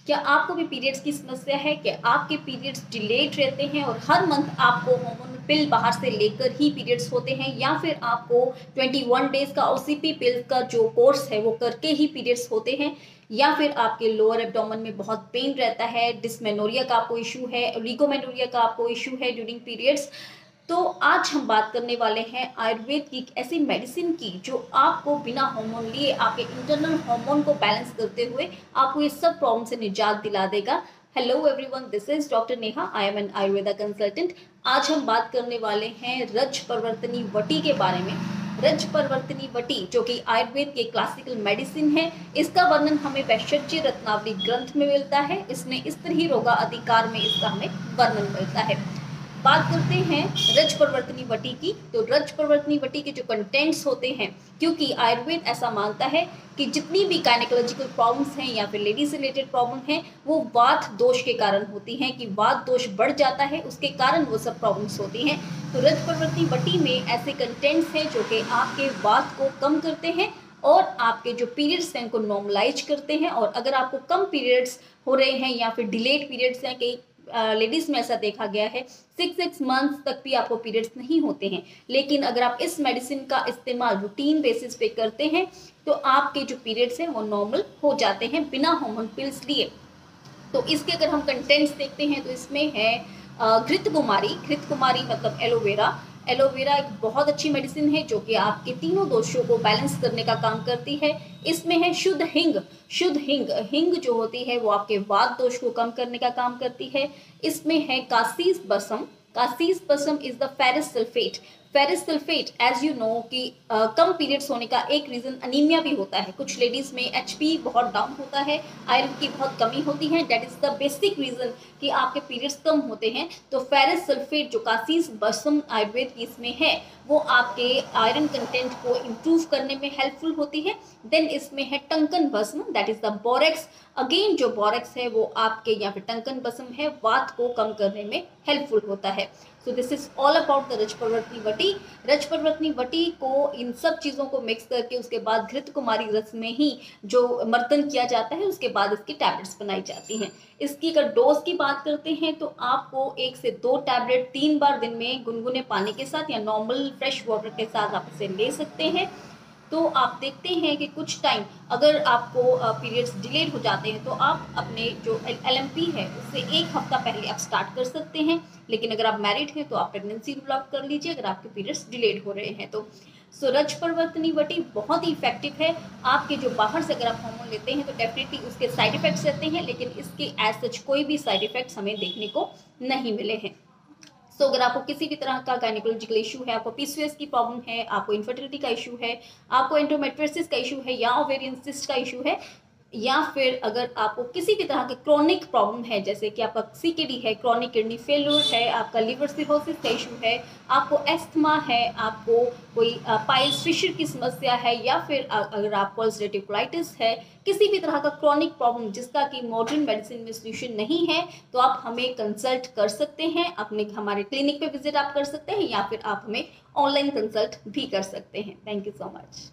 क्या आपको भी पीरियड्स की समस्या है? क्या आपके पीरियड्स डिलेड रहते हैं और हर मंथ आपको हार्मोनल पिल बाहर से लेकर ही पीरियड्स होते हैं, या फिर आपको 21 डेज का ओसीपी पिल का जो कोर्स है वो करके ही पीरियड्स होते हैं, या फिर आपके लोअर एब्डोमेन में बहुत पेन रहता है, डिस्मेनोरिया का आपको इशू है, ओलिगोमेनोरिया का आपको इशू है ड्यूरिंग पीरियड्स। तो आज हम बात करने वाले हैं आयुर्वेद की एक ऐसी मेडिसिन की जो आपको बिना हार्मोन लिए आपके इंटरनल हार्मोन को बैलेंस करते हुए आपको ये सब प्रॉब्लम से निजात दिला देगा। Hello everyone, this is doctor Neha, I am an Ayurveda consultant. आज हम बात करने वाले हैं रज परिवर्तनी वटी के बारे में। रज परिवर्तनी वटी जो कि आयुर्वेद के क्लासिकल मेडिसिन है, इसका वर्णन हमें वैशज्य रत्नावली ग्रंथ में मिलता है। इसमें स्त्री रोगा अधिकार में इसका हमें वर्णन मिलता है। बात करते हैं रज परिवर्तनी वटी की। तो रज परिवर्तनी वटी के जो कंटेंट्स होते हैं, क्योंकि आयुर्वेद ऐसा मानता है कि जितनी भी गायनेकोलॉजिकल प्रॉब्लम्स हैं या फिर लेडीज रिलेटेड प्रॉब्लम हैं वो वात दोष के कारण होती हैं, कि वात दोष बढ़ जाता है उसके कारण वो सब प्रॉब्लम्स होती हैं। तो रज परिवर्तनी वटी में ऐसे कंटेंट्स हैं जो कि आपके वात को कम करते हैं और आपके जो पीरियड्स हैं उनको नॉर्मलाइज करते हैं। और अगर आपको कम पीरियड्स हो रहे हैं या फिर डिलेड पीरियड्स हैं, कई लेडीज में ऐसा देखा गया है 6 मंथ्स तक भी आपको पीरियड्स नहीं होते हैं, लेकिन अगर आप इस मेडिसिन का इस्तेमाल रूटीन बेसिस पे करते हैं तो आपके जो पीरियड्स हैं वो नॉर्मल हो जाते हैं बिना हार्मोन पिल्स लिए। तो इसके अगर हम कंटेंट्स देखते हैं तो इसमें है घृत कुमारी। घृत कुमारी मतलब एलोवेरा। एलोवेरा एक बहुत अच्छी मेडिसिन है जो कि आपके तीनों दोषों को बैलेंस करने का काम करती है। इसमें है शुद्ध हिंग। शुद्ध हिंग, हिंग जो होती है वो आपके वात दोष को कम करने का काम करती है। इसमें है Kasis Bhasma. Kasis Bhasma is the ferrous sulphate. Ferrous sulphate as you know कि कम पीरियड्स होने का एक रीजन अनीमिया भी होता है। कुछ लेडीज में एचपी बहुत डाउन होता है, आयरन की बहुत कमी होती है, that is the basic reason कि आपके पीरियड्स कम होते हैं। तो फेरस सल्फेट जो कासीस बसम आयुर्वेद की इसमें है वो आपके आयरन कंटेंट को इम्प्रूव करने में हेल्पफुल होती है। देन इसमें है टंकन भस्म, that is the borax. Again जो बोरेक्स है वो आपके यहाँ पे टंकन भस्म है, वात को कम करने में हेल्पफुल होता है। So this is all about the रज परिवर्तनी वटी। रज परिवर्तनी वटी को इन सब चीज़ों को मिक्स करके उसके बाद घृत कुमारी रस में ही जो मर्दन किया जाता है उसके बाद इसकी टैबलेट्स बनाई जाती हैं। इसकी अगर डोज की बात करते हैं तो आपको 1 से 2 टैबलेट 3 बार दिन में गुनगुने पानी के साथ या नॉर्मल फ्रेश वाटर के साथ आप इसे ले सकते हैं। तो आप देखते हैं कि कुछ टाइम अगर आपको पीरियड्स डिलेड हो जाते हैं तो आप अपने जो एलएमपी है उससे 1 हफ्ता पहले आप स्टार्ट कर सकते हैं। लेकिन अगर आप मैरिड हैं तो आप प्रेगनेंसी रूल आउट कर लीजिए अगर आपके पीरियड्स डिलेड हो रहे हैं तो। सो रज परिवर्तनी वटी बहुत ही इफेक्टिव है। आपके जो बाहर से अगर आप हार्मोन लेते हैं तो डेफिनेटली उसके साइड इफेक्ट्स रहते हैं, लेकिन इसके एज सच कोई भी साइड इफेक्ट्स हमें देखने को नहीं मिले हैं। तो अगर आपको किसी भी तरह का गायनेकोलॉजिकल इशू है, आपको पीसीओएस की प्रॉब्लम है, आपको इनफर्टिलिटी का इशू है, आपको एंडोमेट्रियोसिस का इशू है या ओवेरियन सिस्ट का इशू है, या फिर अगर आपको किसी भी तरह के क्रॉनिक प्रॉब्लम है जैसे कि आपका सीकेडी है, क्रॉनिक किडनी फेल्योर है, आपका लिवर सिरोसिस का इशू है, आपको एस्थमा है, आपको कोई पाइल्स फिशर की समस्या है, या फिर अगर आपको अल्सरेटिव कोलाइटिस है, किसी भी तरह का क्रॉनिक प्रॉब्लम जिसका कि मॉडर्न मेडिसिन में सोल्यूशन नहीं है, तो आप हमें कंसल्ट कर सकते हैं। अपने हमारे क्लिनिक पे विजिट आप कर सकते हैं या फिर आप हमें ऑनलाइन कंसल्ट भी कर सकते हैं। Thank you so much.